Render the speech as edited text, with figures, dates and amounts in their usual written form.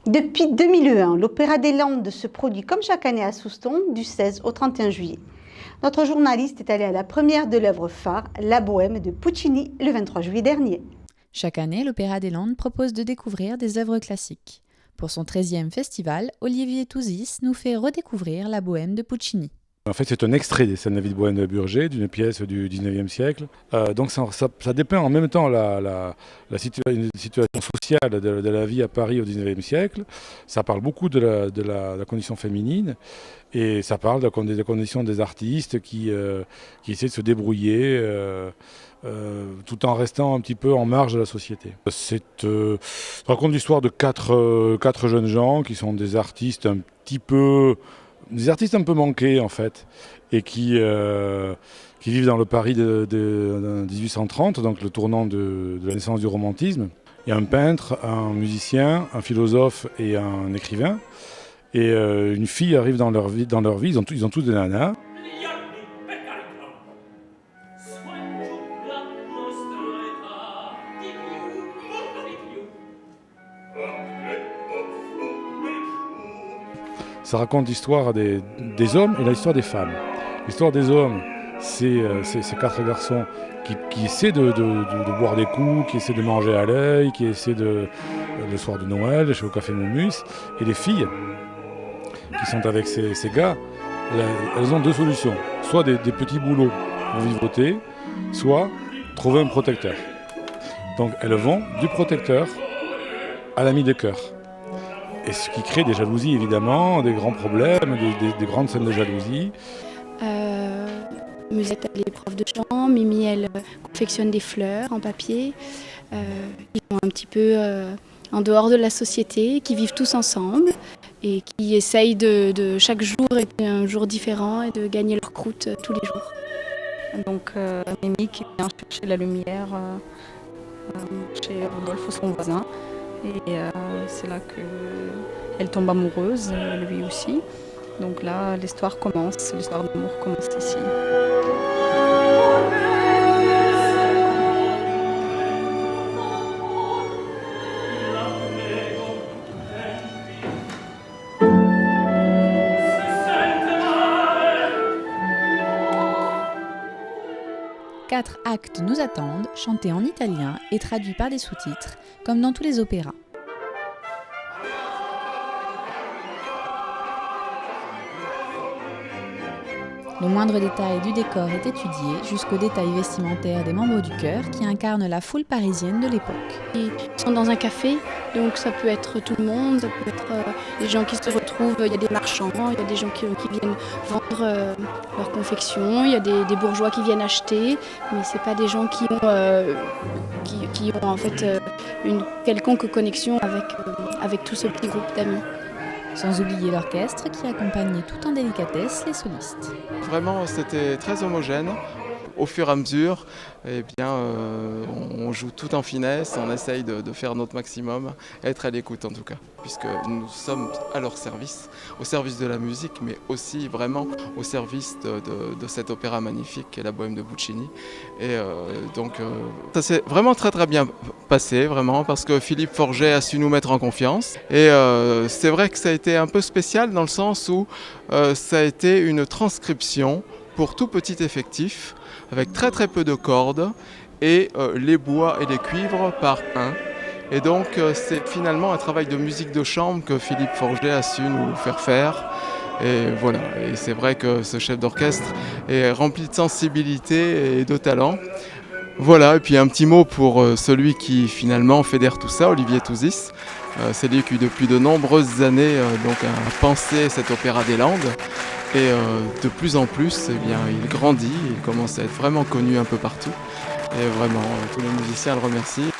Depuis 2001, l'Opéra des Landes se produit comme chaque année à Soustons du 16 au 31 juillet. Notre journaliste est allé à la première de l'œuvre phare, La Bohème de Puccini, le 23 juillet dernier. Chaque année, l'Opéra des Landes propose de découvrir des œuvres classiques. Pour son 13e festival, Olivier Touzis nous fait redécouvrir La Bohème de Puccini. En fait, c'est un extrait des scènes de la vie de Bohème de Burger, d'une pièce du 19e siècle. Donc ça dépeint en même temps une situation sociale de la vie à Paris au 19e siècle. Ça parle beaucoup de la condition féminine et ça parle des conditions des artistes qui essaient de se débrouiller tout en restant un petit peu en marge de la société. Ça raconte l'histoire de quatre jeunes gens qui sont des artistes un peu manqués en fait, et qui vivent dans le Paris de 1830, donc le tournant de la naissance du romantisme. Il y a un peintre, un musicien, un philosophe et un écrivain. Et une fille arrive dans leur vie, ils ont tous des nanas. Ça raconte l'histoire des hommes et l'histoire des femmes. L'histoire des hommes, c'est ces quatre garçons qui essaient de boire des coups, qui essaient de manger à l'œil, qui essaient le soir de Noël, chez au Café Momus. Et les filles qui sont avec ces gars, elles ont deux solutions. Soit des petits boulots pour vivoter, soit trouver un protecteur. Donc elles vont du protecteur à l'ami de cœur. Et ce qui crée des jalousies, évidemment, des grands problèmes, des grandes scènes de jalousie. Musette, elle est prof de chant. Mimi, elle confectionne des fleurs en papier. Ils sont un petit peu en dehors de la société, qui vivent tous ensemble et qui essayent de chaque jour être un jour différent et de gagner leur croûte tous les jours. Donc Mimi qui vient chercher la lumière chez Rodolphe, son voisin. Et c'est là qu'elle tombe amoureuse, lui aussi. Donc là, l'histoire commence, l'histoire d'amour commence ici. Quatre actes nous attendent, chantés en italien et traduits par des sous-titres, comme dans tous les opéras. Le moindre détail du décor est étudié, jusqu'aux détails vestimentaires des membres du chœur qui incarnent la foule parisienne de l'époque. Ils sont dans un café, donc ça peut être tout le monde, ça peut être des gens qui se retrouvent, il y a des marchands, il y a des gens qui viennent vendre leur confection, il y a des bourgeois qui viennent acheter, mais ce n'est pas des gens qui ont en fait une quelconque connexion avec tout ce petit groupe d'amis. Sans oublier l'orchestre qui accompagnait tout en délicatesse les solistes. Vraiment, c'était très homogène. Au fur et à mesure, on joue tout en finesse, on essaye de faire notre maximum, être à l'écoute en tout cas, puisque nous sommes à leur service, au service de la musique, mais aussi vraiment au service de cet opéra magnifique qu'est La Bohème de Puccini. Et ça s'est vraiment très très bien passé, vraiment, parce que Philippe Forget a su nous mettre en confiance. Et c'est vrai que ça a été un peu spécial dans le sens où ça a été une transcription pour tout petit effectif, avec très très peu de cordes et les bois et les cuivres par un. Et donc c'est finalement un travail de musique de chambre que Philippe Forget a su nous faire. Et voilà, et c'est vrai que ce chef d'orchestre est rempli de sensibilité et de talent. Voilà, et puis un petit mot pour celui qui finalement fédère tout ça, Olivier Touzis. C'est lui qui depuis de nombreuses années a pensé cet opéra des Landes. Et de plus en plus, il grandit, il commence à être vraiment connu un peu partout. Et vraiment, tous les musiciens le remercient.